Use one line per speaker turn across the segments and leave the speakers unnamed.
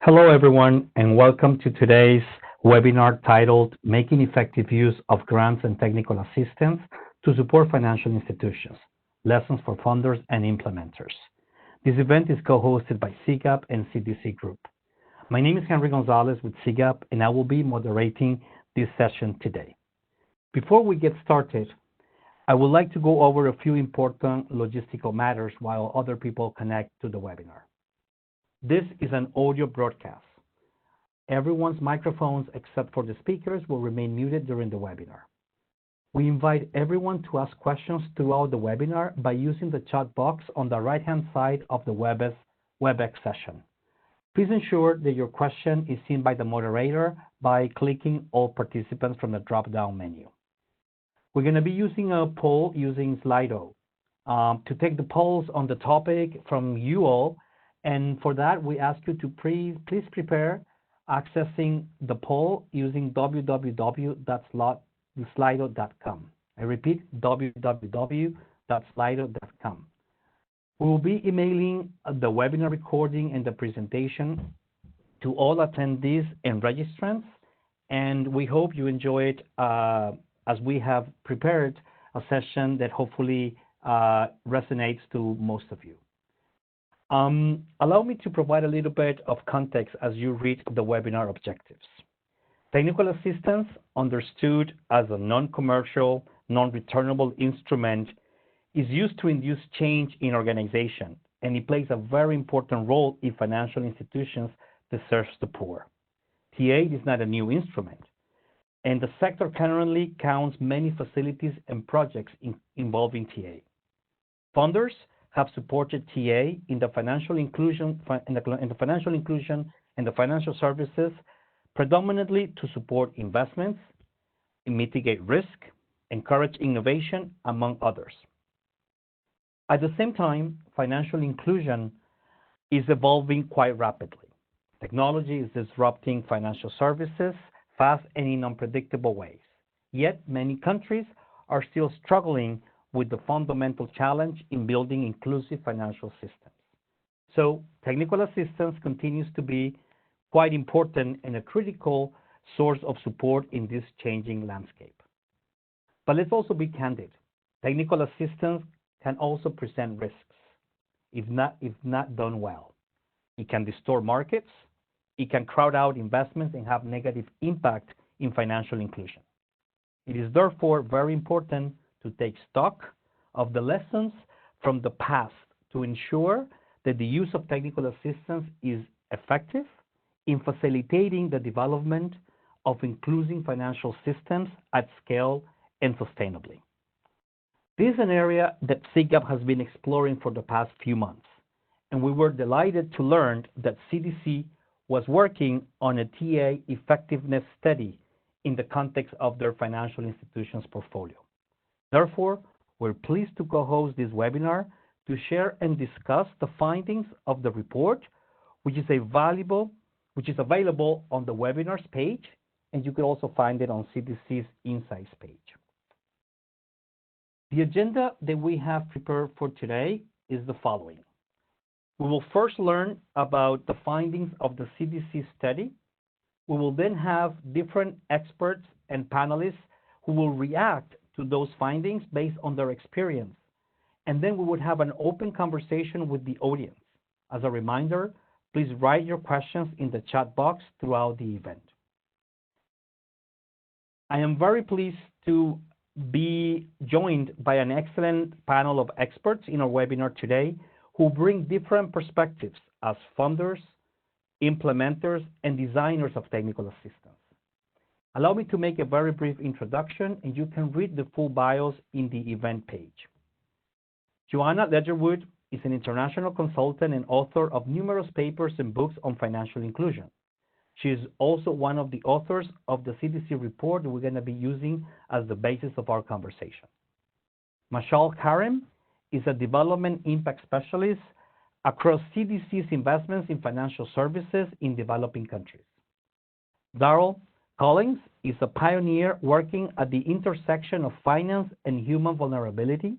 Hello, everyone, and welcome to today's webinar titled Making Effective Use of Grants and Technical Assistance to Support Financial Institutions, Lessons for Funders and Implementers. This event is co-hosted by CGAP and CDC Group. My name is Henry Gonzalez with CGAP, and I will be moderating this session today. Before we get started, I would like to go over a few important logistical matters while other people connect to the webinar. This is an audio broadcast. Everyone's microphones except for the speakers will remain muted during the webinar. We invite everyone to ask questions throughout the webinar by using the chat box on the right-hand side of the WebEx session. Please ensure that your question is seen by the moderator by clicking All Participants from the drop-down menu. We're going to be using a poll using Slido. To take the polls on the topic from you all, and for that, we ask you to please prepare accessing the poll using www.slido.com. I repeat, www.slido.com. We will be emailing the webinar recording and the presentation to all attendees and registrants, and we hope you enjoy it as we have prepared a session that hopefully resonates to most of you. Allow me to provide a little bit of context as you read the webinar objectives. Technical assistance, understood as a non-commercial, non-returnable instrument, is used to induce change in organization, and it plays a very important role in financial institutions that serves the poor. TA is not a new instrument, and the sector currently counts many facilities and projects involving TA. Funders have supported TA in the financial inclusion and the financial services, predominantly to support investments, mitigate risk, encourage innovation, among others. At the same time, financial inclusion is evolving quite rapidly. Technology is disrupting financial services fast and in unpredictable ways. Yet, many countries are still struggling with the fundamental challenge in building inclusive financial systems. So technical assistance continues to be quite important and a critical source of support in this changing landscape. But let's also be candid. Technical assistance can also present risks if not done well. It can distort markets, it can crowd out investments and have negative impact in financial inclusion. It is therefore very important to take stock of the lessons from the past to ensure that the use of technical assistance is effective in facilitating the development of inclusive financial systems at scale and sustainably. This is an area that CGAP has been exploring for the past few months, and we were delighted to learn that CDC was working on a TA effectiveness study in the context of their financial institutions portfolio. Therefore, we're pleased to co-host this webinar to share and discuss the findings of the report, which is available on the webinars page, and you can also find it on CDC's Insights page. The agenda that we have prepared for today is the following. We will first learn about the findings of the CDC study. We will then have different experts and panelists who will react to those findings based on their experience. And then we would have an open conversation with the audience. As a reminder, please write your questions in the chat box throughout the event. I am very pleased to be joined by an excellent panel of experts in our webinar today who bring different perspectives as funders, implementers, and designers of technical assistance. Allow me to make a very brief introduction, and you can read the full bios in the event page. Joanna Ledgerwood is an international consultant and author of numerous papers and books on financial inclusion. She is also one of the authors of the CDC report that we're going to be using as the basis of our conversation. Mashal Karim is a development impact specialist across CDC's investments in financial services in developing countries. Darrell Collins is a pioneer working at the intersection of finance and human vulnerability,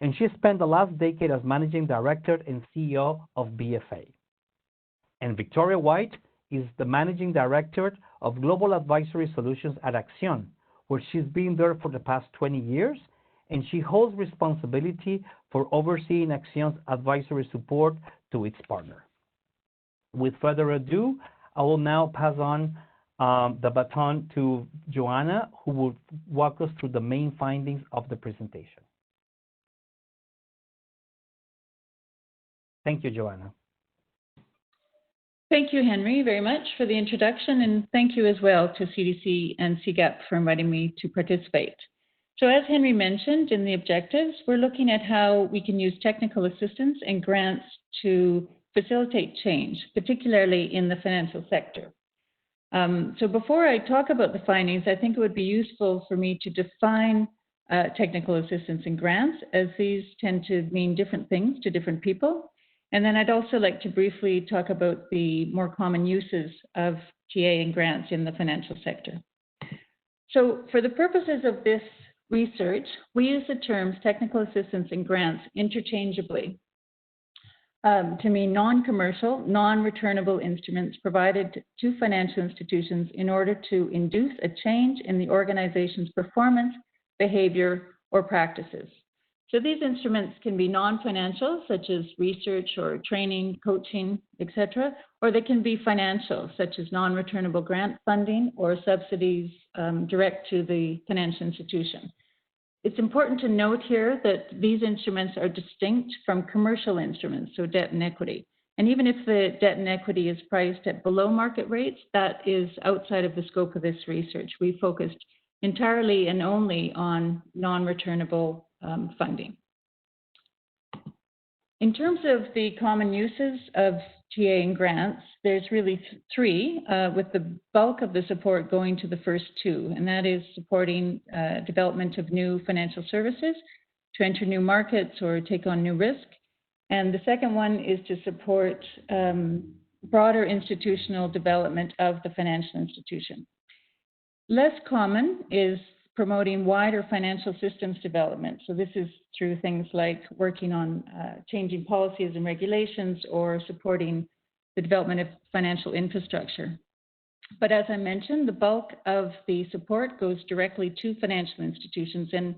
and she spent the last decade as managing director and CEO of BFA. And Victoria White is the Managing Director of Global Advisory Solutions at Accion, where she's been there for the past 20 years, and she holds responsibility for overseeing Accion's advisory support to its partner. With further ado, I will now pass on the baton to Joanna, who will walk us through the main findings of the presentation. Thank you, Joanna.
Thank you, Henry, very much for the introduction, and thank you as well to CDC and CGAP for inviting me to participate. So as Henry mentioned in the objectives, we're looking at how we can use technical assistance and grants to facilitate change, particularly in the financial sector. So before I talk about the findings, I think it would be useful for me to define technical assistance and grants, as these tend to mean different things to different people. And then I'd also like to briefly talk about the more common uses of TA and grants in the financial sector. So for the purposes of this research, we use the terms technical assistance and grants interchangeably to mean non-commercial, non-returnable instruments provided to financial institutions in order to induce a change in the organization's performance, behavior, or practices. So these instruments can be non-financial, such as research or training, coaching, etc., or they can be financial, such as non-returnable grant funding or subsidies direct to the financial institution. It's important to note here that these instruments are distinct from commercial instruments, so debt and equity. And even if the debt and equity is priced at below market rates, that is outside of the scope of this research. We focused entirely and only on non-returnable funding. In terms of the common uses of TA and grants, there's really three, with the bulk of the support going to the first two, and that is supporting development of new financial services to enter new markets or take on new risk. And the second one is to support broader institutional development of the financial institution. Less common is promoting wider financial systems development. So this is through things like working on changing policies and regulations or supporting the development of financial infrastructure. But as I mentioned, the bulk of the support goes directly to financial institutions. And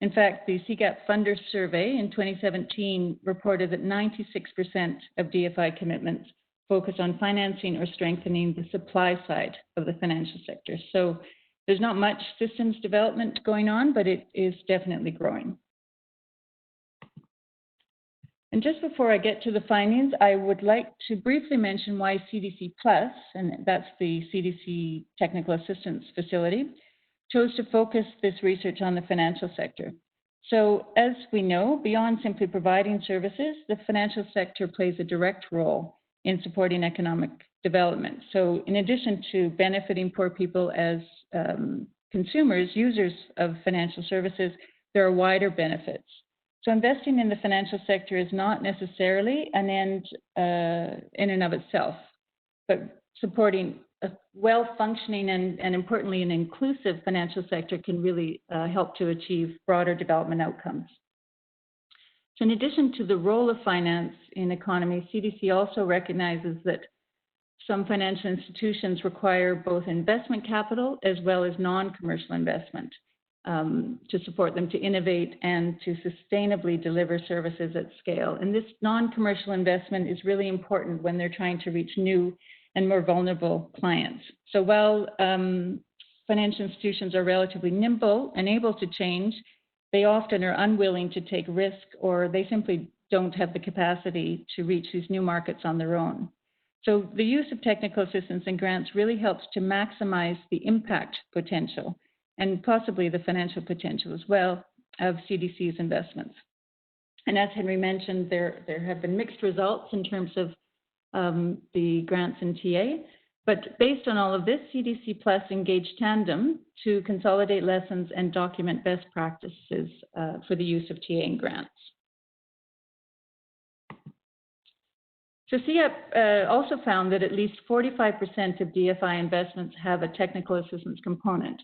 in fact, the CGAP Funder Survey in 2017 reported that 96% of DFI commitments focus on financing or strengthening the supply side of the financial sector. So there's not much systems development going on, but it is definitely growing. And just before I get to the findings, I would like to briefly mention why CDC Plus, and that's the CDC Technical Assistance Facility, chose to focus this research on the financial sector. So as we know, beyond simply providing services, the financial sector plays a direct role in supporting economic development. So in addition to benefiting poor people as consumers, users of financial services, there are wider benefits. So investing in the financial sector is not necessarily an end in and of itself, but supporting a well-functioning and importantly an inclusive financial sector can really help to achieve broader development outcomes. So in addition to the role of finance in economy, CDC also recognizes that some financial institutions require both investment capital as well as non-commercial investment to support them to innovate and to sustainably deliver services at scale. And this non-commercial investment is really important when they're trying to reach new and more vulnerable clients. So while financial institutions are relatively nimble and able to change, they often are unwilling to take risk, or they simply don't have the capacity to reach these new markets on their own. So the use of technical assistance and grants really helps to maximize the impact potential and possibly the financial potential as well of CDC's investments. And as Henry mentioned, there have been mixed results in terms of the grants in TA, but based on all of this, CDC Plus engaged Tandem to consolidate lessons and document best practices for the use of TA and grants. So CGAP also found that at least 45% of DFI investments have a technical assistance component.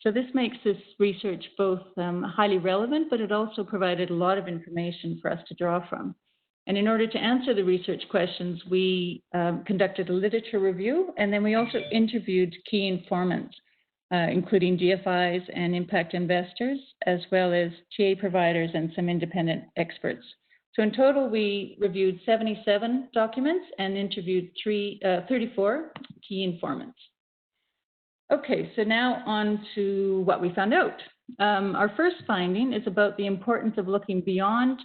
So this makes this research both highly relevant, but it also provided a lot of information for us to draw from. And in order to answer the research questions, we conducted a literature review, and then we also interviewed key informants, including GFIs and impact investors, as well as TA providers and some independent experts. So in total, we reviewed 77 documents and interviewed 34 key informants. Okay, so now on to what we found out. Our first finding is about the importance of looking beyond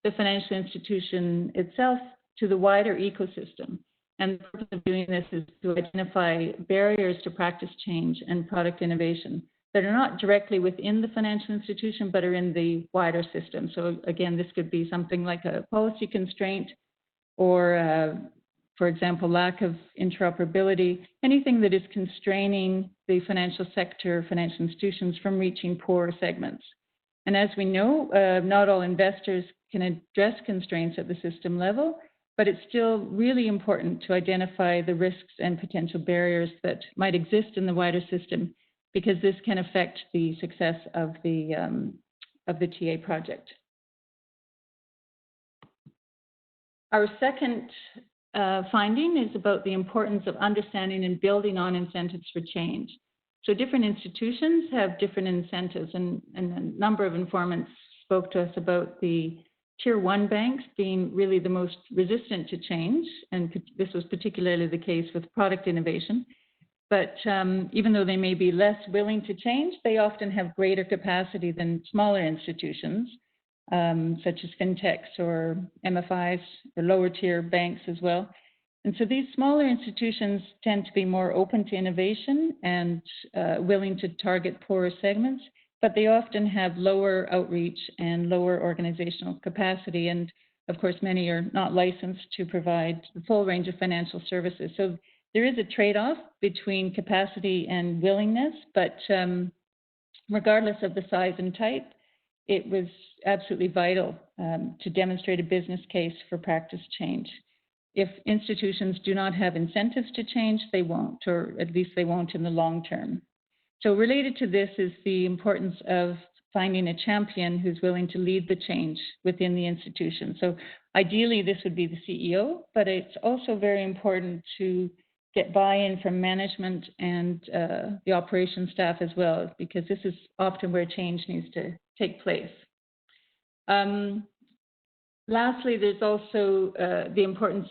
the financial institution itself to the wider ecosystem. And the purpose of doing this is to identify barriers to practice change and product innovation that are not directly within the financial institution, but are in the wider system. So again, this could be something like a policy constraint or, for example, lack of interoperability, anything that is constraining the financial sector, financial institutions from reaching poorer segments. And as we know, not all investors can address constraints at the system level, but it's still really important to identify the risks and potential barriers that might exist in the wider system, because this can affect the success of the TA project. Our second finding is about the importance of understanding and building on incentives for change. So different institutions have different incentives, and a number of informants spoke to us about the Tier 1 banks being really the most resistant to change, and this was particularly the case with product innovation. But even though they may be less willing to change, they often have greater capacity than smaller institutions, such as fintechs or MFIs or lower tier banks as well. And so these smaller institutions tend to be more open to innovation and willing to target poorer segments, but they often have lower outreach and lower organizational capacity. And of course, many are not licensed to provide the full range of financial services. So there is a trade-off between capacity and willingness, but regardless of the size and type, it was absolutely vital to demonstrate a business case for practice change. If institutions do not have incentives to change, they won't, or at least they won't in the long term. So related to this is the importance of finding a champion who's willing to lead the change within the institution. So ideally, this would be the CEO, but it's also very important to get buy-in from management and the operations staff as well, because this is often where change needs to take place. Lastly, there's also the importance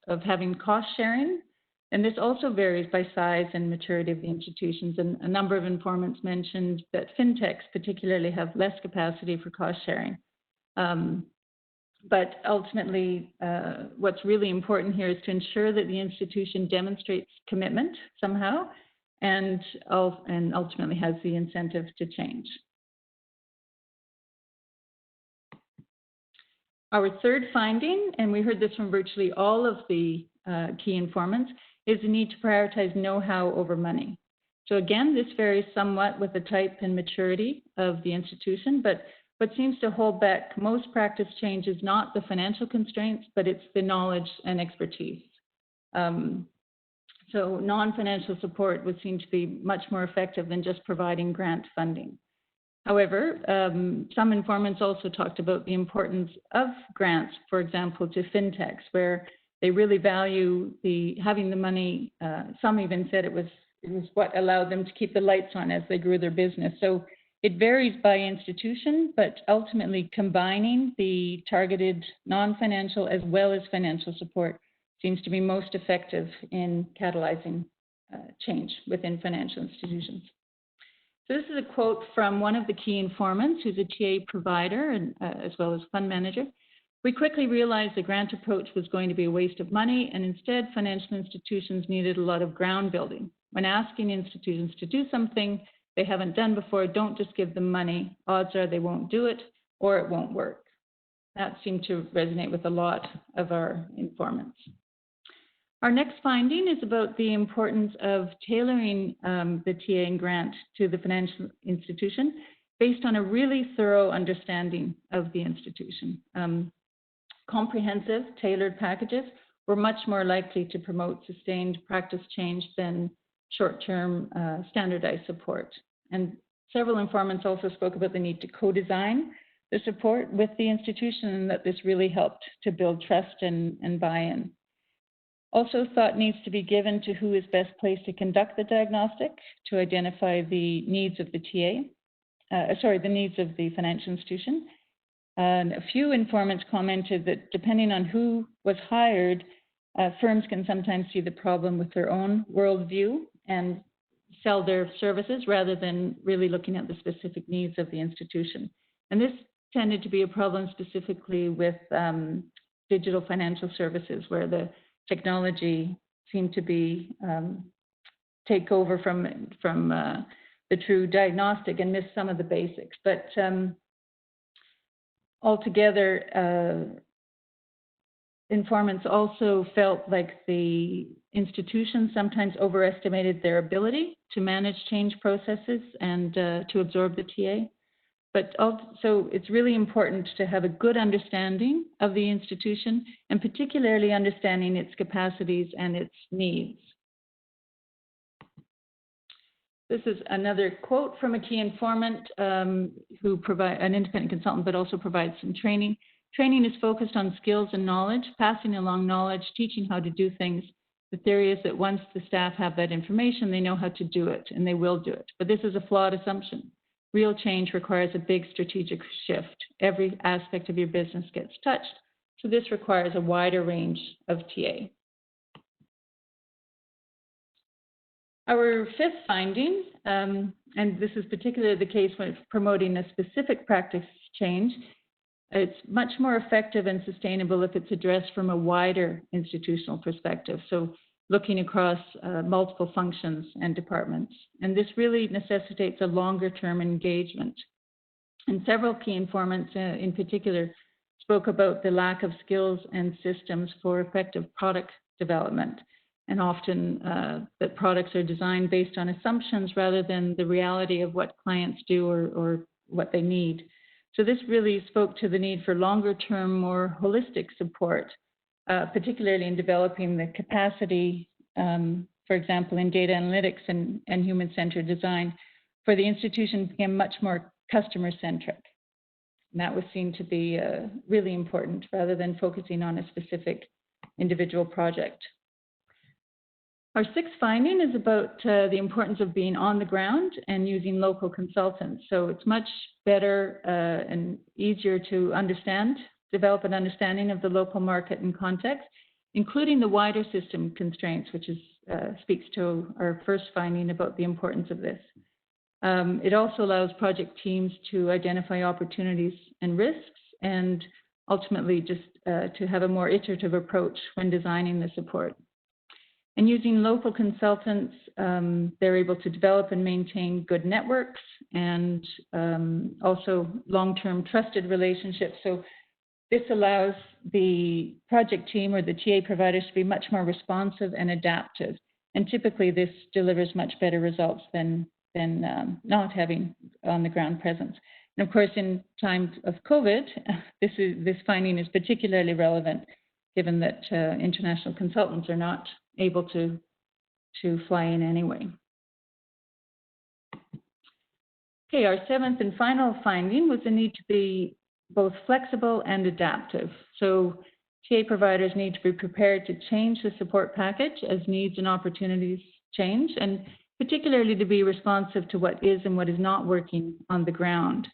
of having cost sharing, and this also varies by size and maturity of the institutions. And a number of informants mentioned that fintechs particularly have less capacity for cost sharing. But ultimately, what's really important here is to ensure that the institution demonstrates commitment somehow and ultimately has the incentive to change. Our third finding, and we heard this from virtually all of the key informants, is the need to prioritize know-how over money. So again, this varies somewhat with the type and maturity of the institution, but what seems to hold back most practice change is not the financial constraints, but it's the knowledge and expertise. So non-financial support would seem to be much more effective than just providing grant funding. However, some informants also talked about the importance of grants, for example, to fintechs, where they really value having the money. Some even said it was what allowed them to keep the lights on as they grew their business. So it varies by institution, but ultimately combining the targeted non-financial as well as financial support seems to be most effective in catalyzing change within financial institutions. So this is a quote from one of the key informants, who's a TA provider and as well as fund manager. "We quickly realized the grant approach was going to be a waste of money, and instead financial institutions needed a lot of ground building. When asking institutions to do something they haven't done before, don't just give them money. Odds are they won't do it or it won't work." That seemed to resonate with a lot of our informants. Our next finding is about the importance of tailoring the TA and grant to the financial institution based on a really thorough understanding of the institution. Comprehensive, tailored packages were much more likely to promote sustained practice change than short-term standardized support. And several informants also spoke about the need to co-design the support with the institution, and that this really helped to build trust and buy-in. Also, thought needs to be given to who is best placed to conduct the diagnostic, to identify the needs of the the needs of the financial institution. And a few informants commented that depending on who was hired, firms can sometimes see the problem with their own worldview and sell their services rather than really looking at the specific needs of the institution. And this tended to be a problem specifically with digital financial services, where the technology seemed to be take over from the true diagnostic and miss some of the basics. But altogether, informants also felt like the institutions sometimes overestimated their ability to manage change processes and to absorb the TA. But also, it's really important to have a good understanding of the institution, and particularly understanding its capacities and its needs. This is another quote from a key informant who provides an independent consultant, but also provides some training. Training is focused on skills and knowledge, passing along knowledge, teaching how to do things. The theory is that once the staff have that information, they know how to do it, and they will do it. But this is a flawed assumption. Real change requires a big strategic shift. Every aspect of your business gets touched, so this requires a wider range of TA. Our fifth finding, and this is particularly the case when it's promoting a specific practice change, it's much more effective and sustainable if it's addressed from a wider institutional perspective, so looking across multiple functions and departments. And this really necessitates a longer-term engagement. And several key informants in particular spoke about the lack of skills and systems for effective product development, and often that products are designed based on assumptions rather than the reality of what clients do or what they need. So this really spoke to the need for longer-term, more holistic support, particularly in developing the capacity, for example, in data analytics and human-centered design, for the institution to become much more customer-centric. And that was seen to be really important rather than focusing on a specific individual project. Our sixth finding is about the importance of being on the ground and using local consultants. So it's much better and easier to develop an understanding of the local market and context, including the wider system constraints, which speaks to our first finding about the importance of this. It also allows project teams to identify opportunities and risks, and ultimately just to have a more iterative approach when designing the support. And using local consultants, they're able to develop and maintain good networks and also long-term trusted relationships. So this allows the project team or the TA providers to be much more responsive and adaptive. And typically this delivers much better results than not having on-the-ground presence. And of course, in times of COVID, this finding is particularly relevant, given that international consultants are not able to fly in anyway. Okay, our seventh and final finding was the need to be both flexible and adaptive. So TA providers need to be prepared to change the support package as needs and opportunities change, and particularly to be responsive to what is and what is not working on the ground.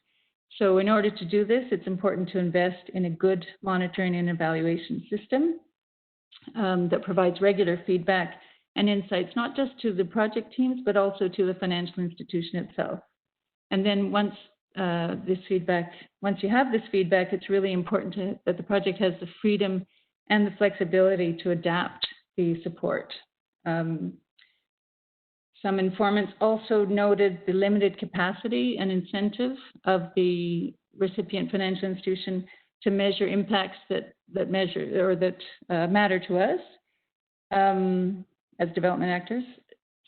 So in order to do this, it's important to invest in a good monitoring and evaluation system that provides regular feedback and insights, not just to the project teams, but also to the financial institution itself. And then once you have this feedback, it's really important that the project has the freedom and the flexibility to adapt the support. Some informants also noted the limited capacity and incentive of the recipient financial institution to measure impacts that matter to us as development actors.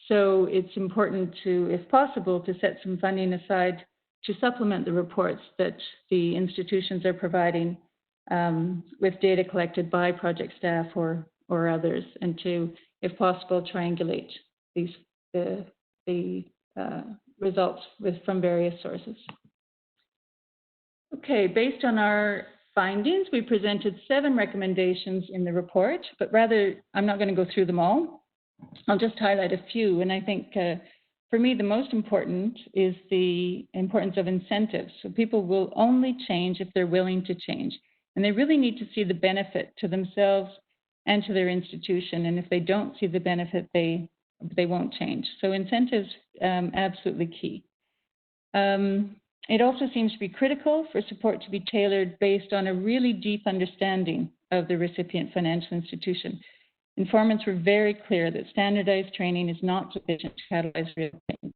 So it's important to, if possible, to set some funding aside to supplement the reports that the institutions are providing with data collected by project staff or others, and to, if possible, triangulate the results from various sources. Okay, based on our findings, we presented 7 recommendations in the report, but rather, I'm not going to go through them all. I'll just highlight a few, and I think for me, the most important is the importance of incentives. So people will only change if they're willing to change, and they really need to see the benefit to themselves and to their institution, and if they don't see the benefit, they won't change. So incentives, absolutely key. It also seems to be critical for support to be tailored based on a really deep understanding of the recipient financial institution. Informants were very clear that standardized training is not sufficient to catalyze real change.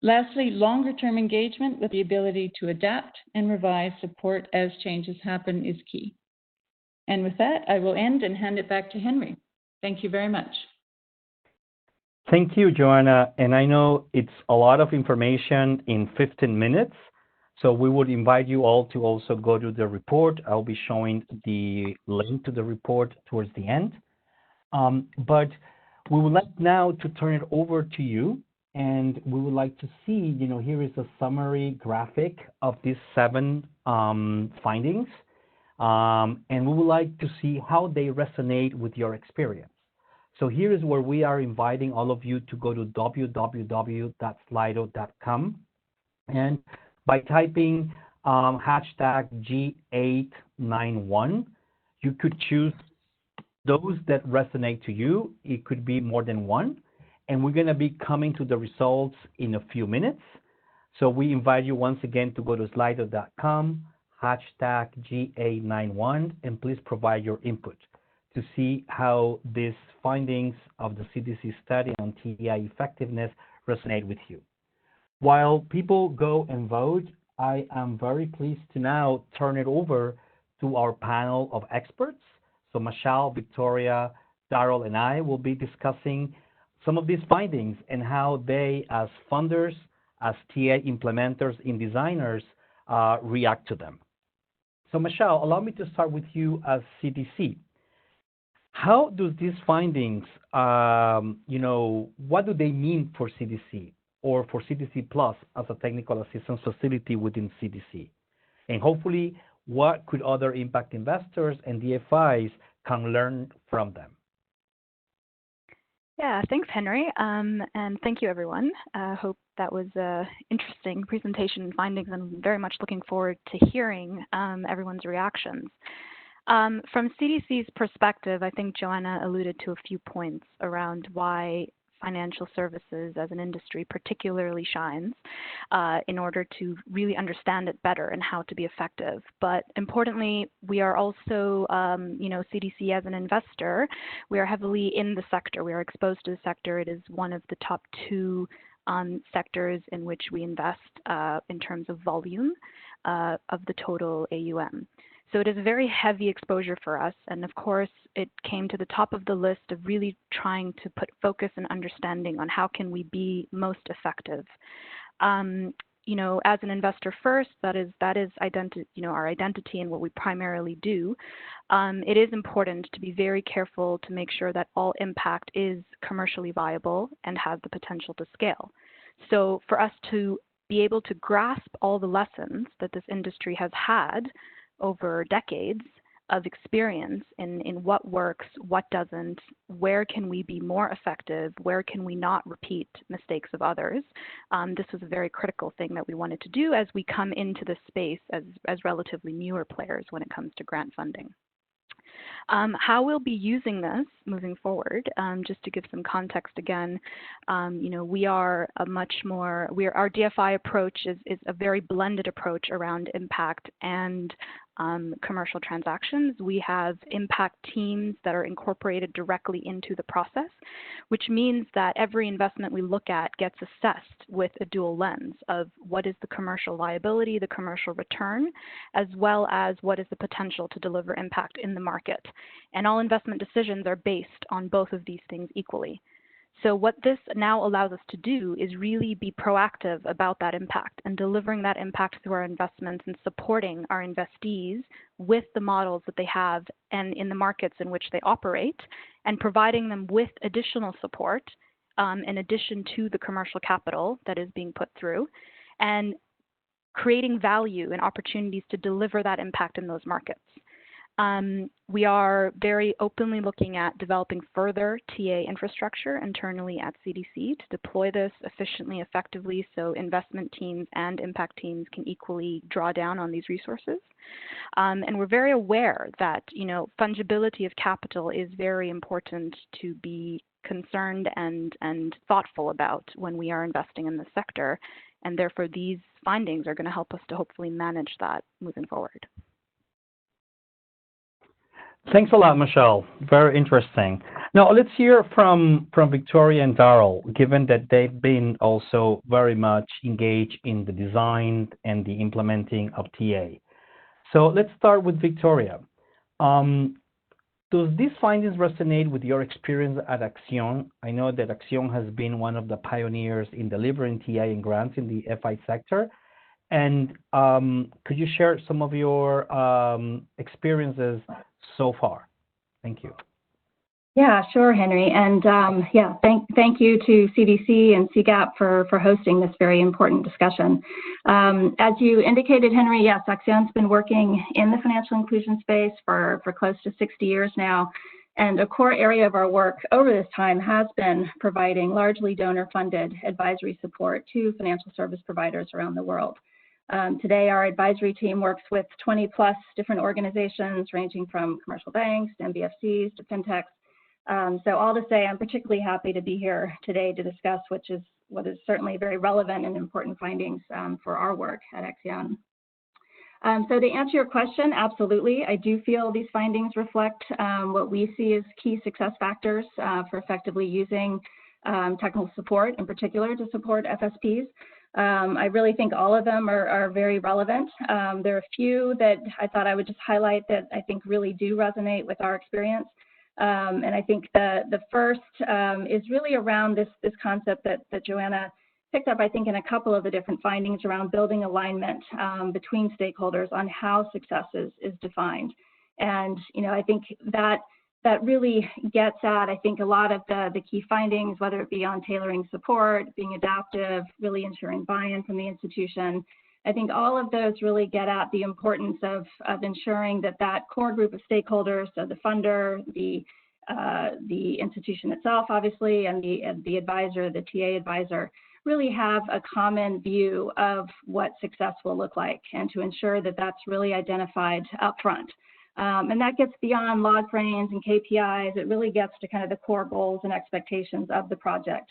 Lastly, longer-term engagement with the ability to adapt and revise support as changes happen is key. And with that, I will end and hand it back to Henry. Thank you very much.
Thank you, Joanna. And I know it's a lot of information in 15 minutes. So we would invite you all to also go to the report. I'll be showing the link to the report towards the end. But we would like now to turn it over to you. And we would like to see, here is a summary graphic of these 7 findings. And we would like to see how they resonate with your experience. So here is where we are inviting all of you to go to www.slido.com. And by typing hashtag G891, you could choose those that resonate to you. It could be more than one. And we're going to be coming to the results in a few minutes. So we invite you once again to go to slido.com, hashtag G891, and please provide your input to see how these findings of the CDC study on TI effectiveness resonate with you. While people go and vote, I am very pleased to now turn it over to our panel of experts. So Michelle, Victoria, Darryl, and I will be discussing some of these findings and how they, as funders, as TA implementers and designers, react to them. So Michelle, allow me to start with you as CDC. How do these findings, what do they mean for CDC or for CDC Plus as a technical assistance facility within CDC? And hopefully, what could other impact investors and DFIs can learn from them?
Yeah, thanks, Henry. And thank you, everyone. I hope that was an interesting presentation and findings. I'm very much looking forward to hearing everyone's reactions. From CDC's perspective, I think Joanna alluded to a few points around why financial services as an industry particularly shines in order to really understand it better and how to be effective. But importantly, we are also, CDC as an investor, we are heavily in the sector. We are exposed to the sector. It is one of the top 2 sectors in which we invest in terms of volume of the total AUM. So it is a very heavy exposure for us. And of course, it came to the top of the list of really trying to put focus and understanding on how can we be most effective. As an investor first, that is our identity and what we primarily do. It is important to be very careful to make sure that all impact is commercially viable and has the potential to scale. So for us to be able to grasp all the lessons that this industry has had over decades of experience in what works, what doesn't, where can we be more effective, where can we not repeat mistakes of others. This was a very critical thing that we wanted to do as we come into this space as relatively newer players when it comes to grant funding. How we'll be using this moving forward, just to give some context again, we are our DFI approach is a very blended approach around impact and commercial transactions. We have impact teams that are incorporated directly into the process, which means that every investment we look at gets assessed with a dual lens of what is the commercial viability, the commercial return, as well as what is the potential to deliver impact in the market. And all investment decisions are based on both of these things equally. So what this now allows us to do is really be proactive about that impact and delivering that impact through our investments and supporting our investees with the models that they have and in the markets in which they operate, and providing them with additional support in addition to the commercial capital that is being put through. And creating value and opportunities to deliver that impact in those markets. We are very openly looking at developing further TA infrastructure internally at CDC to deploy this efficiently, effectively, so investment teams and impact teams can equally draw down on these resources. And we're very aware that, fungibility of capital is very important to be concerned and thoughtful about when we are investing in this sector. And therefore, these findings are going to help us to hopefully manage that moving forward.
Thanks a lot, Michelle. Very interesting. Now, let's hear from Victoria and Darrell, given that they've been also very much engaged in the design and the implementing of TA. So let's start with Victoria. Does these findings resonate with your experience at Acción? I know that Acción has been one of the pioneers in delivering TA and grants in the FI sector. And could you share some of your experiences so far? Thank you.
Yeah, sure, Henry. And thank you to CDC and CGAP for hosting this very important discussion. As you indicated, Henry, yes, Acción's been working in the financial inclusion space for close to 60 years now. And a core area of our work over this time has been providing largely donor-funded advisory support to financial service providers around the world. Today, our advisory team works with 20 plus different organizations ranging from commercial banks to NBFCs to fintechs. So all to say, I'm particularly happy to be here today to discuss what is certainly very relevant and important findings for our work at Acción. So to answer your question, absolutely, I do feel these findings reflect what we see as key success factors for effectively using technical support, in particular to support FSPs. I really think all of them are very relevant. There are a few that I thought I would just highlight that I think really do resonate with our experience. And I think the first is really around this concept that Joanna picked up, I think, in a couple of the different findings around building alignment between stakeholders on how success is defined. And, I think that really gets at, I think, a lot of the key findings, whether it be on tailoring support, being adaptive, really ensuring buy-in from the institution. I think all of those really get at the importance of ensuring that core group of stakeholders, so the funder, the institution itself, obviously, and the advisor, the TA advisor, really have a common view of what success will look like, and to ensure that that's really identified upfront. And that gets beyond log frames and KPIs. It really gets to kind of the core goals and expectations of the project,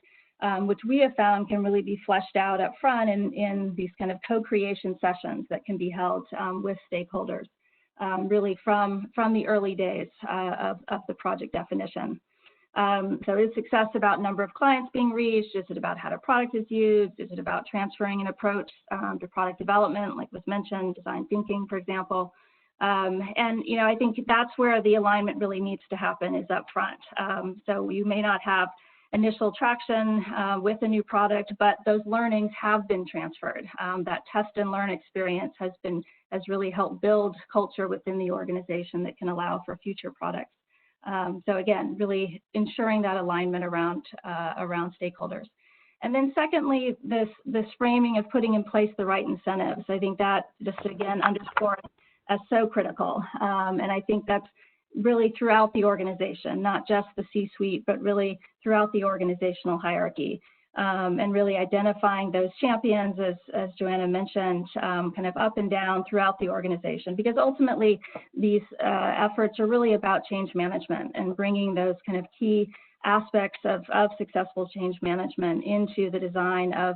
which we have found can really be fleshed out up front in these kind of co-creation sessions that can be held with stakeholders, really from the early days of the project definition. So is success about number of clients being reached? Is it about how the product is used? Is it about transferring an approach to product development, like was mentioned, design thinking, for example? And, I think that's where the alignment really needs to happen, is up front. So you may not have initial traction with a new product, but those learnings have been transferred. That test and learn experience has really helped build culture within the organization that can allow for future products. So again, really ensuring that alignment around stakeholders. And then secondly, this framing of putting in place the right incentives. I think that just again underscores as so critical. And I think that's really throughout the organization, not just the C-suite, but really throughout the organizational hierarchy. And really identifying those champions, as Joanna mentioned, kind of up and down throughout the organization, because ultimately these efforts are really about change management and bringing those kind of key aspects of successful change management into the design of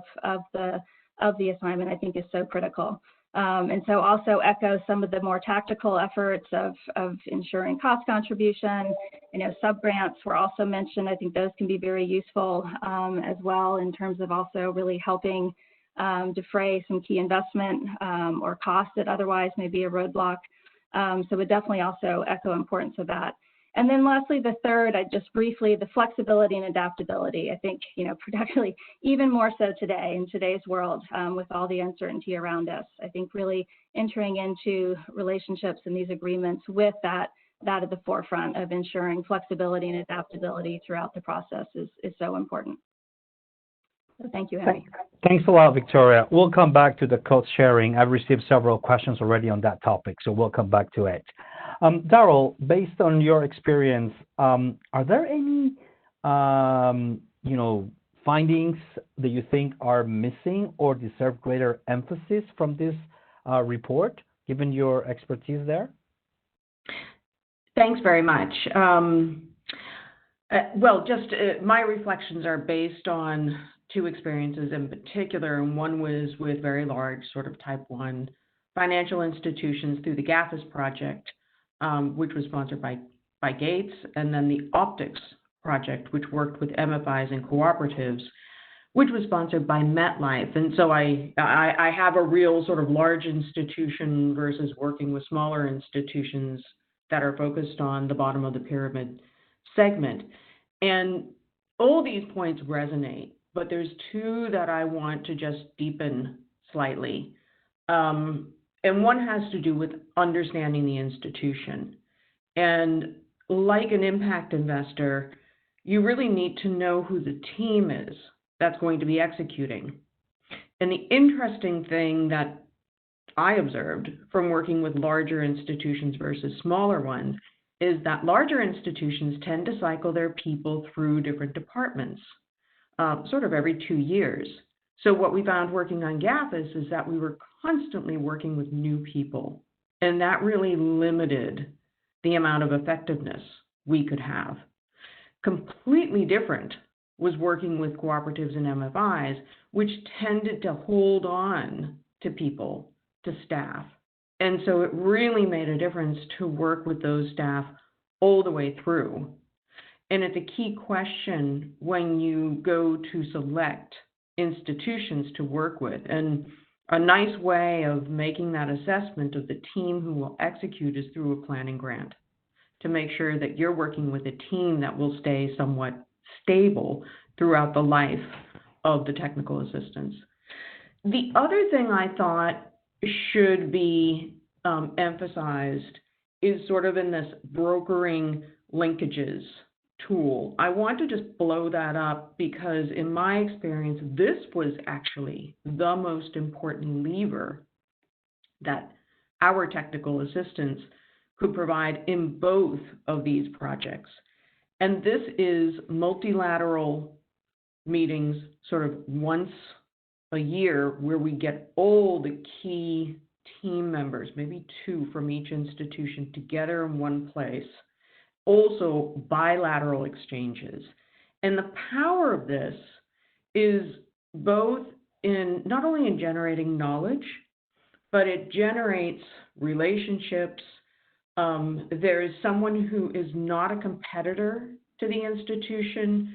the assignment, I think is so critical. And so also echo some of the more tactical efforts of ensuring cost contribution. Sub-grants were also mentioned. I think those can be very useful as well, in terms of also really helping defray some key investment or costs that otherwise may be a roadblock. So we definitely also echo importance of that. And then lastly, the third, just briefly, the flexibility and adaptability. I think, particularly even more so today in today's world with all the uncertainty around us. I think really entering into relationships and these agreements with that at the forefront of ensuring flexibility and adaptability throughout the process is so important. So thank you, Henry.
Thanks a lot, Victoria. We'll come back to the code sharing. I've received several questions already on that topic, so we'll come back to it. Darrell, based on your experience, are there any, findings that you think are missing or deserve greater emphasis from this report, given your expertise there?
Thanks very much. My reflections are based on two experiences in particular, and one was with very large sort of type 1 financial institutions through the GAFIS project, which was sponsored by Gates, and then the Optics project, which worked with MFIs and cooperatives, which was sponsored by MetLife. And so I have a real sort of large institution versus working with smaller institutions that are focused on the bottom of the pyramid segment. And all these points resonate, but there's two that I want to just deepen slightly. And one has to do with understanding the institution. And like an impact investor, you really need to know who the team is that's going to be executing. And the interesting thing that I observed from working with larger institutions versus smaller ones is that larger institutions tend to cycle their people through different departments, sort of every 2 years. So what we found working on GAFIS is that we were constantly working with new people, and that really limited the amount of effectiveness we could have. Completely different was working with cooperatives and MFIs, which tended to hold on to people, to staff. And so it really made a difference to work with those staff all the way through. And it's a key question when you go to select institutions to work with. And a nice way of making that assessment of the team who will execute is through a planning grant, to make sure that you're working with a team that will stay somewhat stable throughout the life of the technical assistance. The other thing I thought should be emphasized is sort of in this brokering linkages tool. I want to just blow that up because in my experience, this was actually the most important lever that our technical assistants could provide in both of these projects. And this is multilateral meetings sort of once a year where we get all the key team members, maybe 2 from each institution, together in one place. Also bilateral exchanges. And the power of this is both in not only in generating knowledge, but it generates relationships. There is someone who is not a competitor to the institution,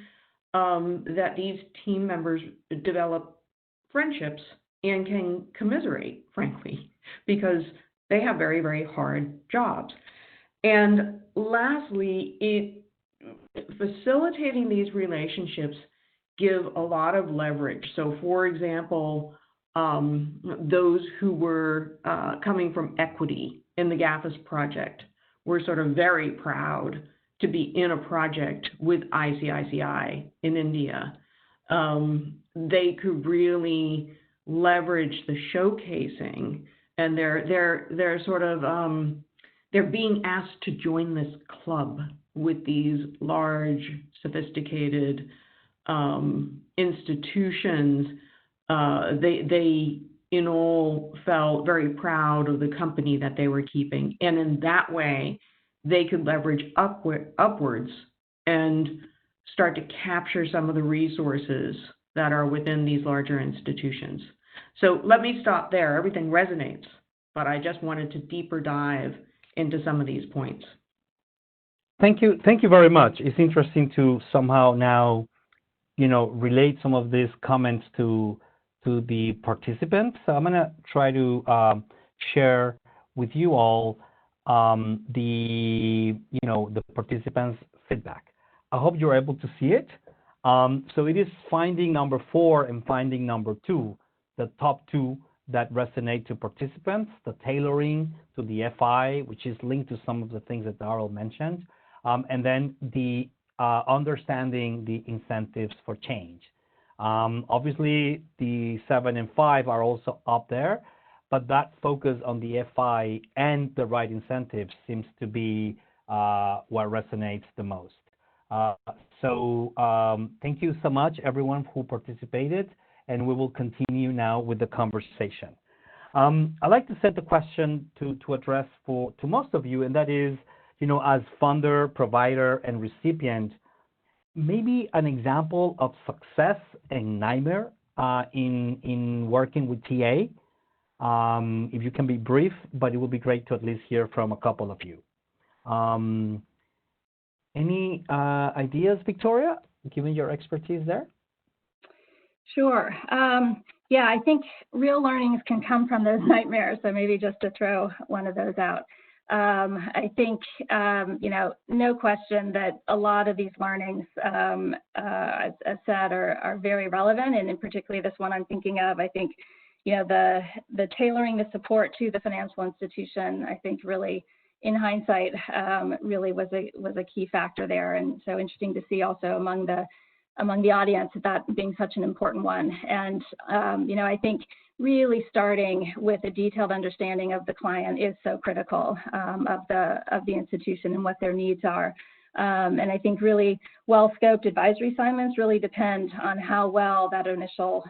that these team members develop friendships and can commiserate, frankly, because they have very, very hard jobs. And lastly, facilitating these relationships give a lot of leverage. So for example, those who were coming from equity in the GAFIS project were sort of very proud to be in a project with ICICI in India. They could really leverage the showcasing, and they're sort of they're being asked to join this club with these large, sophisticated institutions. They in all felt very proud of the company that they were keeping, and in that way, they could leverage upwards and start to capture some of the resources that are within these larger institutions. So let me stop there. Everything resonates, but I just wanted to deeper dive into some of these points.
Thank you very much. It's interesting to somehow now, relate some of these comments to the participants. So I'm going to try to share with you all the participants' feedback. I hope you're able to see it. So it is finding number 4 and finding number 2, the top 2 that resonate to participants, the tailoring to the FI, which is linked to some of the things that Darrell mentioned, and then the understanding the incentives for change. Obviously, the 7 and 5 are also up there, but that focus on the FI and the right incentives seems to be what resonates the most. Thank you so much, everyone who participated, and we will continue now with the conversation. I'd like to set the question to address to most of you, and that is, as funder, provider, and recipient, maybe an example of success and nightmare in working with TA. If you can be brief, but it would be great to at least hear from a couple of you. Any ideas, Victoria, given your expertise there?
Sure. Yeah, I think real learnings can come from those nightmares. So maybe just to throw one of those out. I think, no question that a lot of these learnings, as said, are very relevant. And in particularly this one I'm thinking of, I think, the tailoring the support to the financial institution, I think really, in hindsight, really was a key factor there. And so interesting to see also among the audience that being such an important one. And, I think really starting with a detailed understanding of the client is so critical of the institution and what their needs are. And I think really well-scoped advisory assignments really depend on how well that initial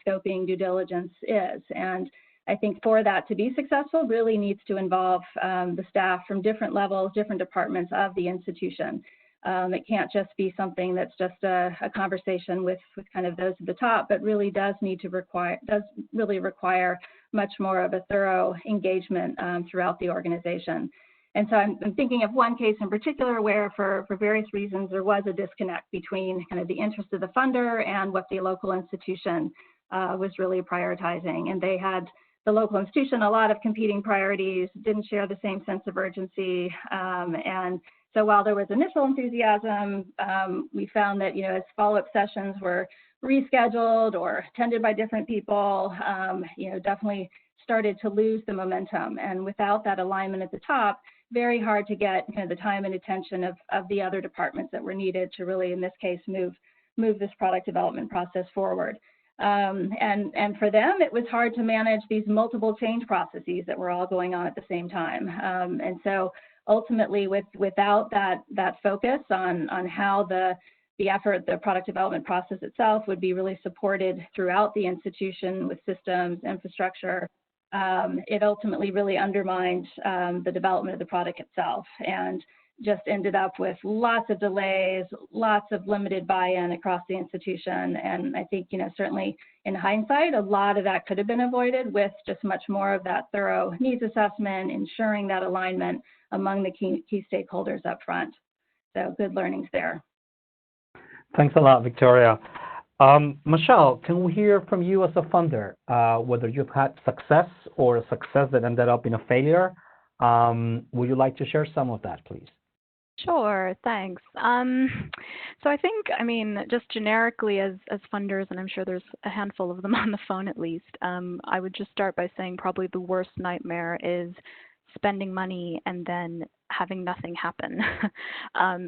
scoping due diligence is. And I think for that to be successful really needs to involve the staff from different levels, different departments of the institution. It can't just be something that's just a conversation with kind of those at the top, but really does require much more of a thorough engagement throughout the organization. And so I'm thinking of one case in particular where for various reasons there was a disconnect between kind of the interest of the funder and what the local institution was really prioritizing. And they had, the local institution, a lot of competing priorities, didn't share the same sense of urgency. And so while there was initial enthusiasm, we found that, as follow-up sessions were rescheduled or attended by different people, definitely started to lose the momentum. And without that alignment at the top, very hard to get kind of the time and attention of the other departments that were needed to really, in this case, move this product development process forward. And for them, it was hard to manage these multiple change processes that were all going on at the same time. And so ultimately, without that focus on how the effort, the product development process itself would be really supported throughout the institution with systems, infrastructure, it ultimately really undermined the development of the product itself and just ended up with lots of delays, lots of limited buy-in across the institution. And I think, certainly in hindsight, a lot of that could have been avoided with just much more of that thorough needs assessment, ensuring that alignment among the key stakeholders up front. So good learnings there.
Thanks a lot, Victoria. Michelle, can we hear from you as a funder, whether you've had success or a success that ended up in a failure? Would you like to share some of that, please?
Sure, thanks. So I think, just generically as funders, and I'm sure there's a handful of them on the phone at least, I would just start by saying probably the worst nightmare is spending money and then having nothing happen,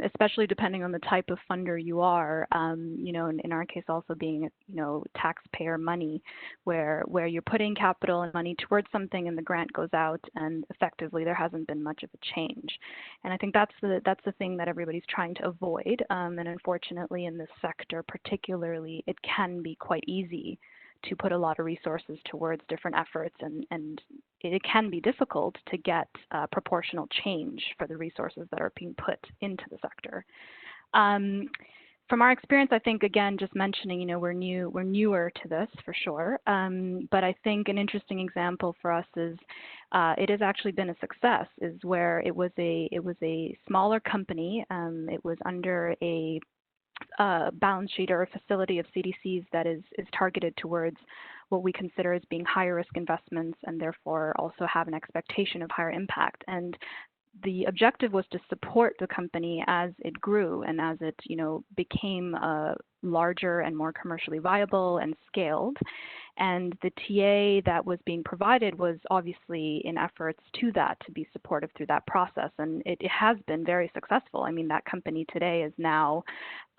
especially depending on the type of funder you are, in our case also being, taxpayer money, where you're putting capital and money towards something and the grant goes out and effectively there hasn't been much of a change. And I think that's the thing that everybody's trying to avoid. And unfortunately in this sector particularly, it can be quite easy to put a lot of resources towards different efforts, and it can be difficult to get proportional change for the resources that are being put into the sector. From our experience, I think, again, just mentioning, we're newer to this for sure, but I think an interesting example for us is it has actually been a success, is where it was a smaller company. It was under a balance sheet or a facility of CDC's that is targeted towards what we consider as being higher risk investments and therefore also have an expectation of higher impact. And the objective was to support the company as it grew and as it, became larger and more commercially viable and scaled. And the TA that was being provided was obviously in efforts to that, to be supportive through that process. And it has been very successful. I mean, that company today is now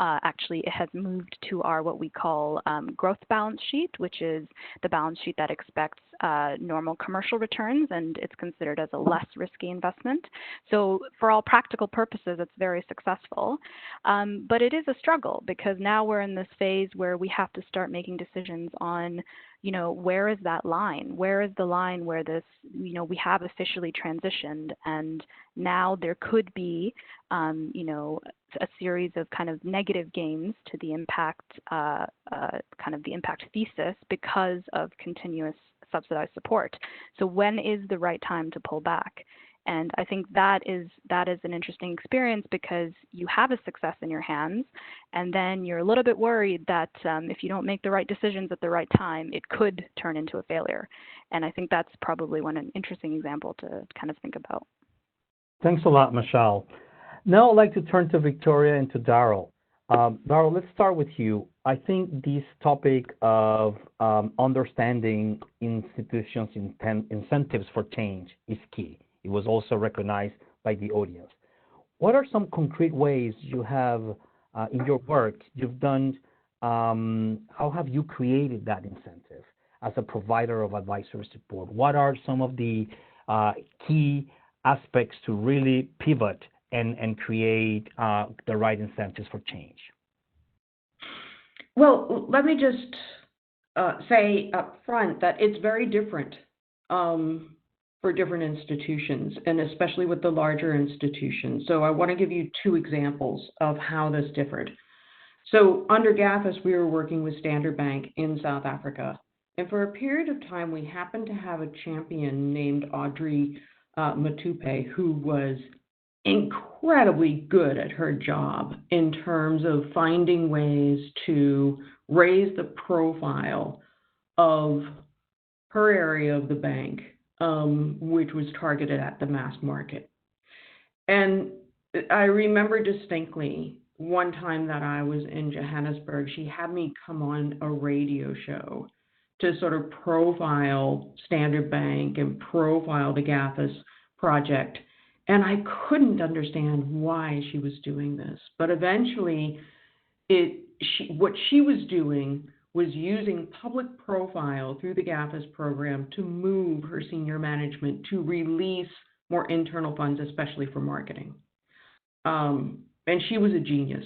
actually, it has moved to our what we call growth balance sheet, which is the balance sheet that expects normal commercial returns, and it's considered as a less risky investment. So for all practical purposes, it's very successful. But it is a struggle because now we're in this phase where we have to start making decisions on, where is that line? Where is the line where this, we have officially transitioned, and now there could be, a series of kind of negative gains to the impact, kind of the impact thesis because of continuous subsidized support. So when is the right time to pull back? And I think that is an interesting experience because you have a success in your hands, and then you're a little bit worried that if you don't make the right decisions at the right time, it could turn into a failure. And I think that's probably an interesting example to kind of think about.
Thanks a lot, Michelle. Now I'd like to turn to Victoria and to Daryl. Daryl, let's start with you. I think this topic of understanding institutions' incentives for change is key. It was also recognized by the audience. What are some concrete ways you have in your work you've done? How have you created that incentive as a provider of advisory support? What are some of the key aspects to really pivot and create the right incentives for change?
Well, let me just say up front that it's very different for different institutions, and especially with the larger institutions. So I want to give you two examples of how this differed. So under GAFIS, we were working with Standard Bank in South Africa. And for a period of time, we happened to have a champion named Audrey Matupe, who was incredibly good at her job in terms of finding ways to raise the profile of her area of the bank, which was targeted at the mass market. And I remember distinctly one time that I was in Johannesburg, she had me come on a radio show to sort of profile Standard Bank and profile the GAFIS project. And I couldn't understand why she was doing this. But eventually, what she was doing was using public profile through the GAFIS program to move her senior management to release more internal funds, especially for marketing. And she was a genius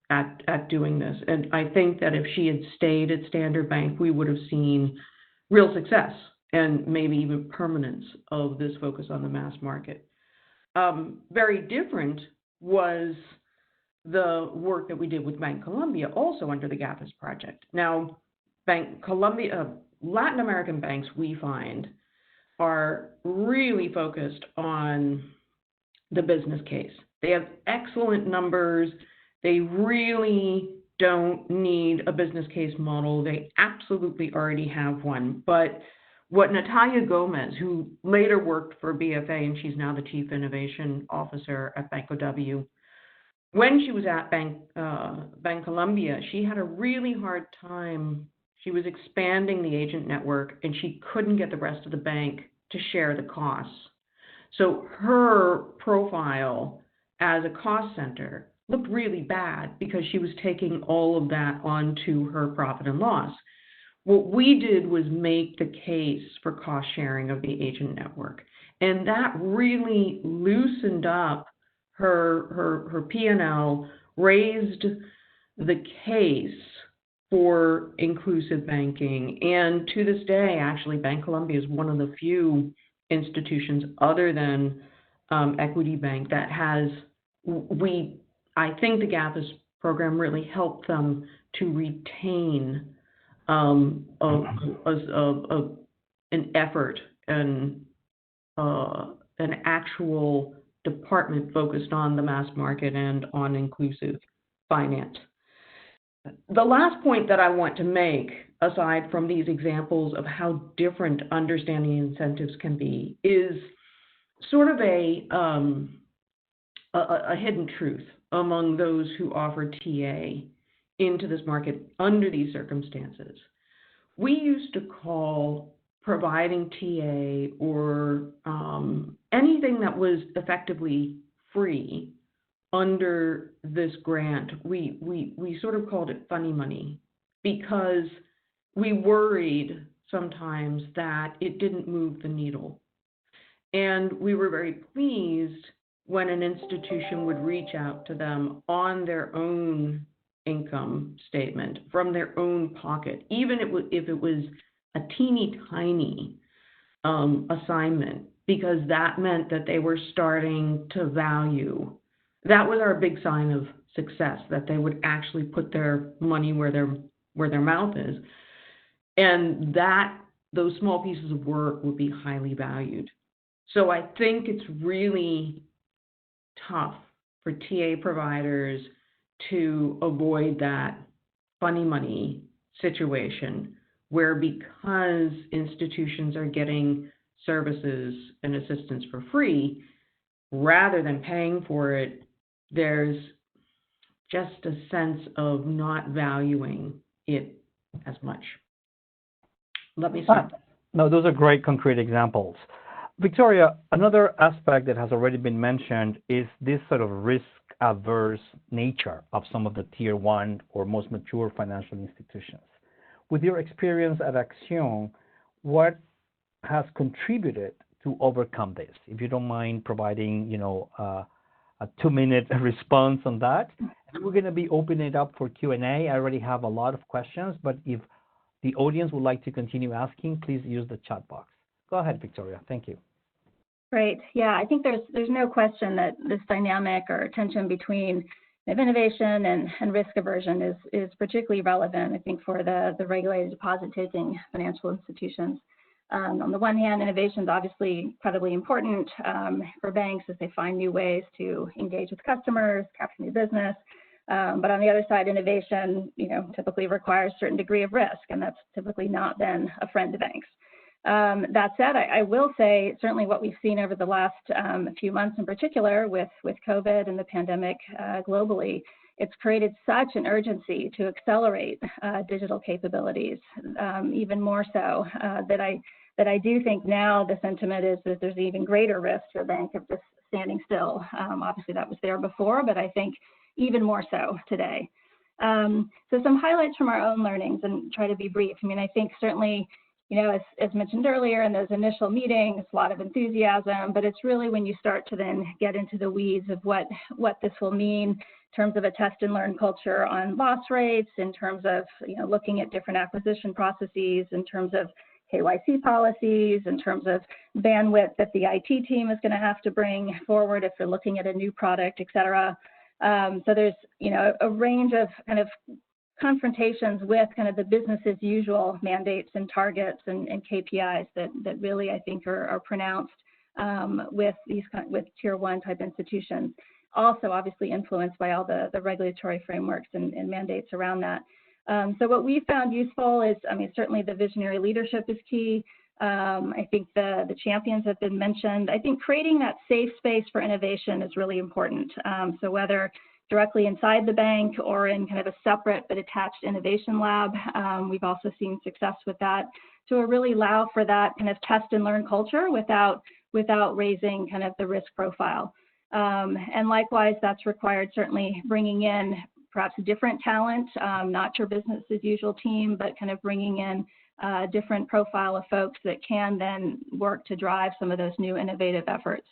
at doing this. And I think that if she had stayed at Standard Bank, we would have seen real success and maybe even permanence of this focus on the mass market. Very different was the work that we did with Bank Colombia, also under the GAFIS project. Now, Bank Colombia, Latin American banks, we find, are really focused on the business case. They have excellent numbers. They really don't need a business case model. They absolutely already have one. But what Natalia Gomez, who later worked for BFA, and she's now the Chief Innovation Officer at Banco W, when she was at Bank Colombia, she had a really hard time. She was expanding the agent network, and she couldn't get the rest of the bank to share the costs. So her profile as a cost center looked really bad because she was taking all of that onto her profit and loss. What we did was make the case for cost sharing of the agent network, and that really loosened up her P&L, raised the case for inclusive banking. And to this day, actually, Bank Colombia is one of the few institutions other than Equity Bank that has, I think the GAFIS program really helped them to retain an effort and an actual department focused on the mass market and on inclusive finance. The last point that I want to make, aside from these examples of how different understanding incentives can be, is sort of a hidden truth among those who offer TA into this market under these circumstances. We used to call providing TA or anything that was effectively free under this grant, we sort of called it funny money, because we worried sometimes that it didn't move the needle. And we were very pleased when an institution would reach out to them on their own income statement, from their own pocket, even if it was a teeny tiny assignment, because that meant that they were starting to value. That was our big sign of success, that they would actually put their money where their mouth is, and that those small pieces of work would be highly valued. So I think it's really tough for TA providers to avoid that funny money situation, where because institutions are getting services and assistance for free, rather than paying for it, there's just a sense of not valuing it as much. Let me stop.
No, those are great concrete examples. Victoria, another aspect that has already been mentioned is this sort of risk-averse nature of some of the Tier 1 or most mature financial institutions. With your experience at Action, what has contributed to overcome this? If you don't mind providing, a 2-minute response on that. And we're going to be opening it up for Q&A. I already have a lot of questions, but if the audience would like to continue asking, please use the chat box. Go ahead, Victoria. Thank you.
Great. Yeah, I think there's no question that this dynamic or tension between innovation and risk aversion is particularly relevant, I think, for the regulated deposit-taking financial institutions. On the one hand, innovation is obviously incredibly important for banks as they find new ways to engage with customers, capture new business. But on the other side, innovation, typically requires a certain degree of risk, and that's typically not been a friend to banks. That said, I will say certainly what we've seen over the last few months in particular with COVID and the pandemic globally, it's created such an urgency to accelerate digital capabilities, even more so that I do think now the sentiment is that there's even greater risk to a bank of just standing still. Obviously that was there before, but I think even more so today. So some highlights from our own learnings, and try to be brief. I mean, I think certainly, as mentioned earlier in those initial meetings, a lot of enthusiasm, but it's really when you start to then get into the weeds of what this will mean in terms of a test and learn culture on loss rates, in terms of, looking at different acquisition processes, in terms of KYC policies, in terms of bandwidth that the IT team is going to have to bring forward if they're looking at a new product, et cetera. So there's, a range of kind of confrontations with kind of the business as usual mandates and targets and KPIs that really, I think, are pronounced with Tier 1 type institutions. Also, obviously influenced by all the regulatory frameworks and mandates around that. So what we found useful is, certainly the visionary leadership is key. I think the champions have been mentioned. I think creating that safe space for innovation is really important. So whether directly inside the bank or in kind of a separate but attached innovation lab, we've also seen success with that to really allow for that kind of test and learn culture without raising kind of the risk profile. And likewise, that's required certainly bringing in perhaps different talent, not your business as usual team, but kind of bringing in a different profile of folks that can then work to drive some of those new innovative efforts.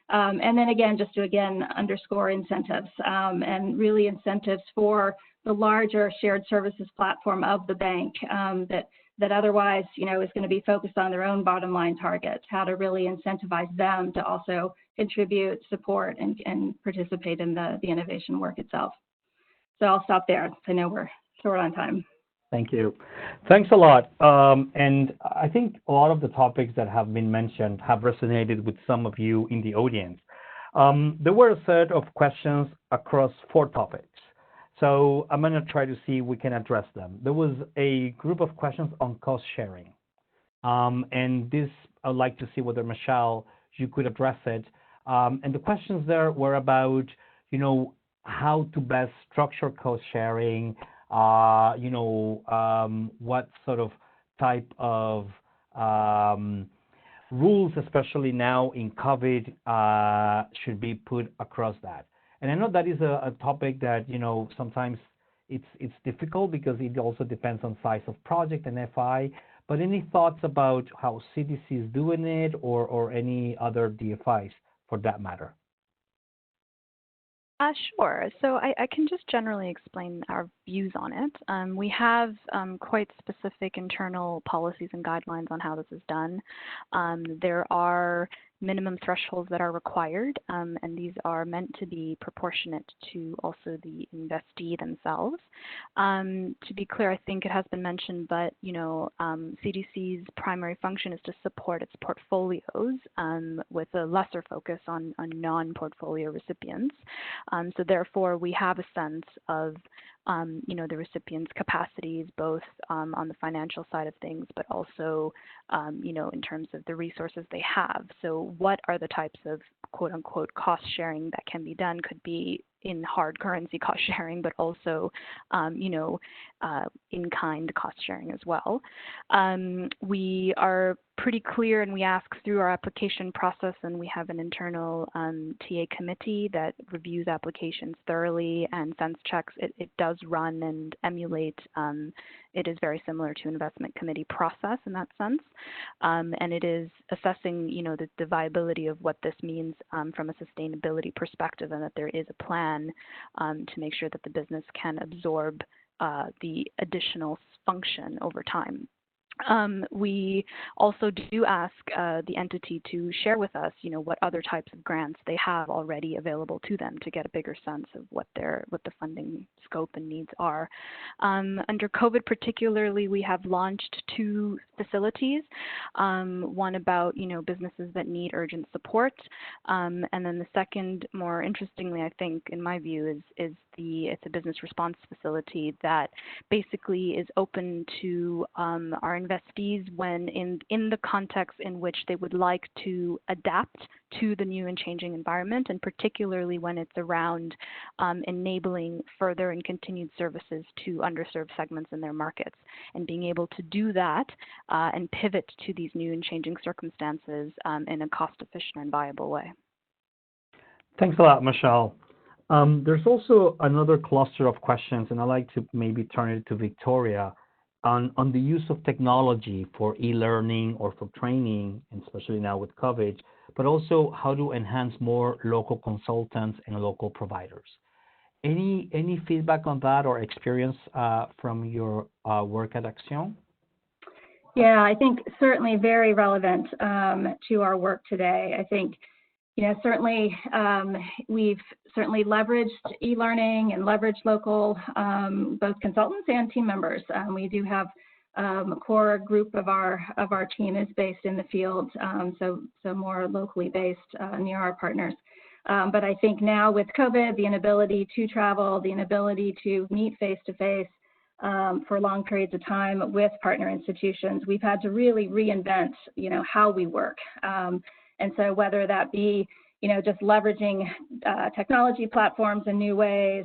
And then again, just to underscore incentives and really incentives for the larger shared services platform of the bank that otherwise, is going to be focused on their own bottom line targets, how to really incentivize them to also contribute, support, and participate in the innovation work itself. So I'll stop there. I know we're short on time.
Thank you. Thanks a lot. And I think a lot of the topics that have been mentioned have resonated with some of you in the audience. There were a set of questions across 4 topics. So I'm going to try to see if we can address them. There was a group of questions on cost sharing. And this, I'd like to see whether, Michelle, you could address it. And the questions there were about, how to best structure cost sharing, what sort of type of rules, especially now in COVID, should be put across that. And I know that is a topic that, sometimes it's difficult because it also depends on size of project and FI. But any thoughts about how CDC is doing it, or any other DFIs for that matter?
Sure. So I can just generally explain our views on it. We have quite specific internal policies and guidelines on how this is done. There are minimum thresholds that are required, and these are meant to be proportionate to also the investee themselves. To be clear, I think it has been mentioned, but CDC's primary function is to support its portfolios with a lesser focus on non-portfolio recipients. So therefore, we have a sense of the recipients' capacities, both on the financial side of things, but also, in terms of the resources they have. So what are the types of quote unquote cost sharing that can be done? Could be in hard currency cost sharing, but also, in-kind cost sharing as well. We are pretty clear, and we ask through our application process, and we have an internal TA committee that reviews applications thoroughly and sense checks. It does run and emulate. It is very similar to investment committee process in that sense. And it is assessing, the viability of what this means from a sustainability perspective, and that there is a plan to make sure that the business can absorb the additional function over time. We also do ask the entity to share with us, what other types of grants they have already available to them, to get a bigger sense of what the funding scope and needs are. Under COVID particularly, we have launched 2 facilities, one about, businesses that need urgent support, and then the second, more interestingly, I think, in my view, it's a business response facility that basically is open to our investees when in the context in which they would like to adapt to the new and changing environment, and particularly when it's around enabling further and continued services to underserved segments in their markets, and being able to do that and pivot to these new and changing circumstances in a cost-efficient and viable way.
Thanks a lot, Michelle. There's also another cluster of questions, and I'd like to maybe turn it to Victoria on the use of technology for e-learning or for training, and especially now with COVID, but also how to enhance more local consultants and local providers. Any feedback on that or experience from your work at Axion?
Yeah, I think certainly very relevant to our work today. I think certainly we've certainly leveraged e-learning and leveraged local both consultants and team members. We do have a core group of our team is based in the field, so more locally based near our partners. But I think now with COVID, the inability to travel, the inability to meet face to face for long periods of time with partner institutions, we've had to really reinvent how we work. And so whether that be, just leveraging technology platforms in new ways,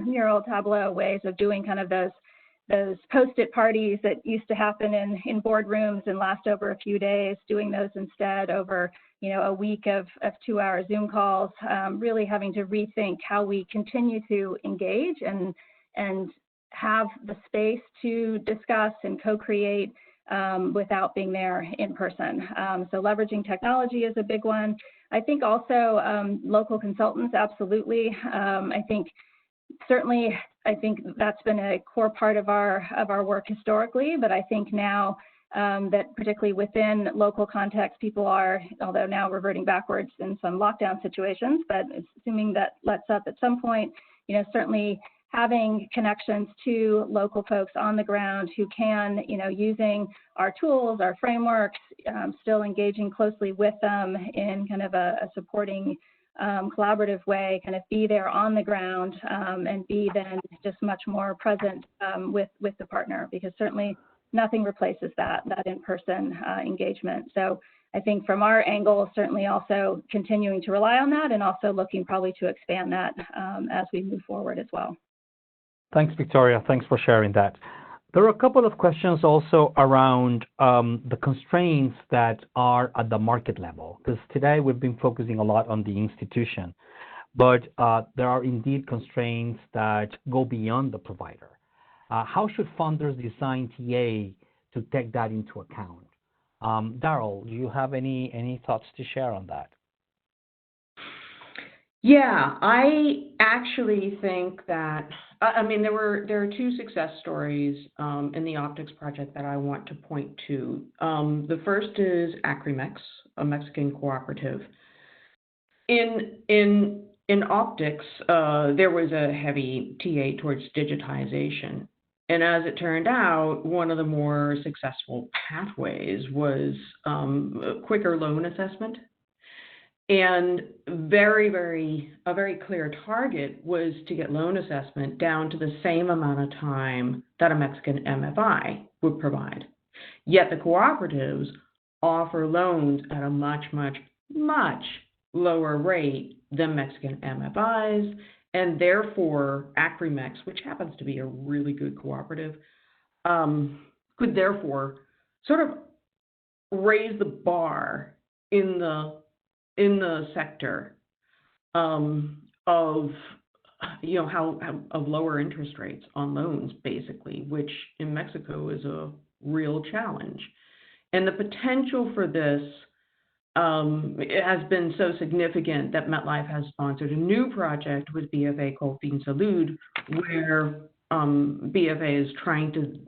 Mural, Tableau, ways of doing kind of those post-it parties that used to happen in boardrooms and last over a few days, doing those instead over, a week of 2-hour Zoom calls, really having to rethink how we continue to engage and have the space to discuss and co-create without being there in person. So leveraging technology is a big one. I think also local consultants, absolutely. I think that's been a core part of our work historically, but I think now that particularly within local context, people are, although now reverting backwards in some lockdown situations, but assuming that lets up at some point, certainly having connections to local folks on the ground who can, using our tools, our frameworks, still engaging closely with them in kind of a supporting collaborative way, kind of be there on the ground and be then just much more present with the partner, because certainly nothing replaces that in-person engagement. So I think from our angle, certainly also continuing to rely on that and also looking probably to expand that as we move forward as well.
Thanks, Victoria. Thanks for sharing that. There are a couple of questions also around the constraints that are at the market level, because today we've been focusing a lot on the institution, but there are indeed constraints that go beyond the provider. How should funders design TA to take that into account? Daryl, do you have any thoughts to share on that?
Yeah, I actually think that, I mean, there are two success stories in the optics project that I want to point to. The first is Acrimex, a Mexican cooperative. In optics, there was a heavy TA towards digitization. And as it turned out, one of the more successful pathways was quicker loan assessment. And a very clear target was to get loan assessment down to the same amount of time that a Mexican MFI would provide. Yet the cooperatives offer loans at a much lower rate than Mexican MFIs, and therefore Acrimex, which happens to be a really good cooperative, could therefore sort of raise the bar in the sector of of lower interest rates on loans, basically, which in Mexico is a real challenge. And the potential for this it has been so significant that MetLife has sponsored a new project with BFA called FinSalud, where BFA is trying to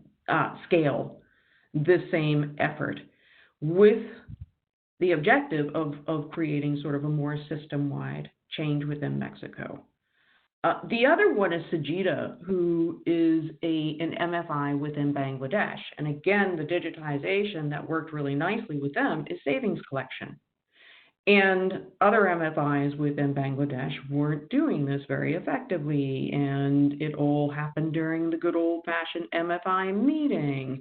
scale the same effort with the objective of creating sort of a more system-wide change within Mexico. The other one is CGAP, who is an MFI within Bangladesh. And again, the digitization that worked really nicely with them is savings collection. And other MFIs within Bangladesh weren't doing this very effectively. And it all happened during the good old-fashioned MFI meeting.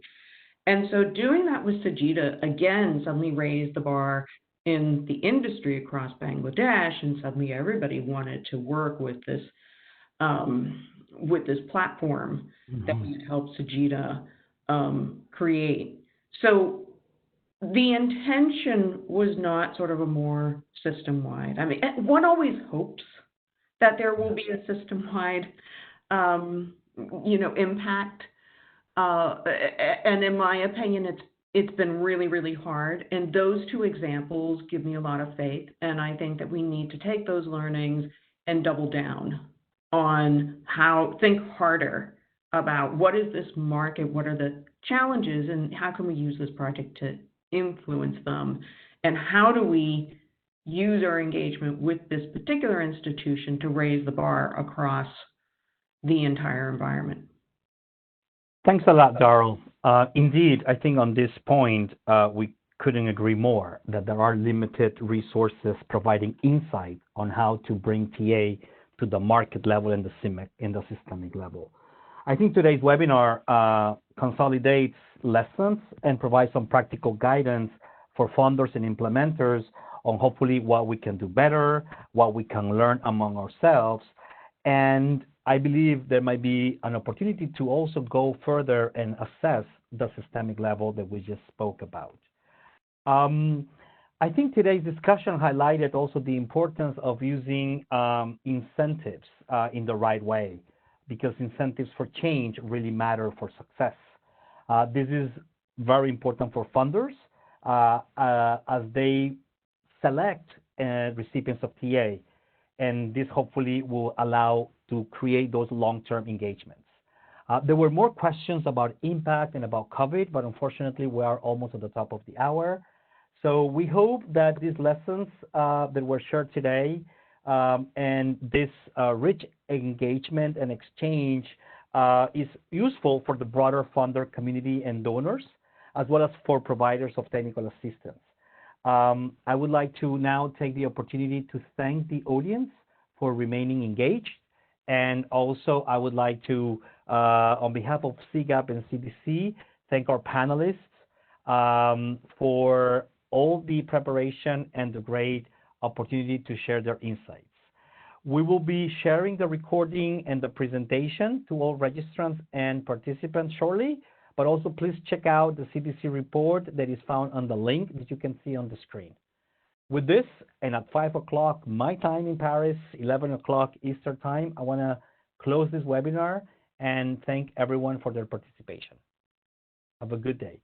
And so doing that with CGAP, again, suddenly raised the bar in the industry across Bangladesh, and suddenly everybody wanted to work with this platform that we had helped CGAP create. So the intention was not sort of a more system-wide. I mean, one always hopes that there will be a system-wide, impact. And in my opinion, it's been really hard. And those two examples give me a lot of faith. And I think that we need to take those learnings and double down on think harder about what is this market, what are the challenges, and how can we use this project to influence them, and how do we use our engagement with this particular institution to raise the bar across the entire environment.
Thanks a lot, Daryl. Indeed, I think on this point, we couldn't agree more that there are limited resources providing insight on how to bring TA to the market level and the systemic level. I think today's webinar consolidates lessons and provides some practical guidance for funders and implementers on hopefully what we can do better, what we can learn among ourselves, and I believe there might be an opportunity to also go further and assess the systemic level that we just spoke about. I think today's discussion highlighted also the importance of using incentives in the right way, because incentives for change really matter for success. This is very important for funders as they select recipients of TA, and this hopefully will allow to create those long-term engagements. There were more questions about impact and about COVID, but unfortunately we are almost at the top of the hour. So we hope that these lessons that were shared today and this rich engagement and exchange is useful for the broader funder community and donors, as well as for providers of technical assistance. I would like to now take the opportunity to thank the audience for remaining engaged. And also, I would like to, on behalf of CGAP and CDC, thank our panelists for all the preparation and the great opportunity to share their insights. We will be sharing the recording and the presentation to all registrants and participants shortly, but also please check out the CDC report that is found on the link that you can see on the screen. With this, and at 5 o'clock my time in Paris, 11 o'clock Eastern time, I want to close this webinar and thank everyone for their participation. Have a good day.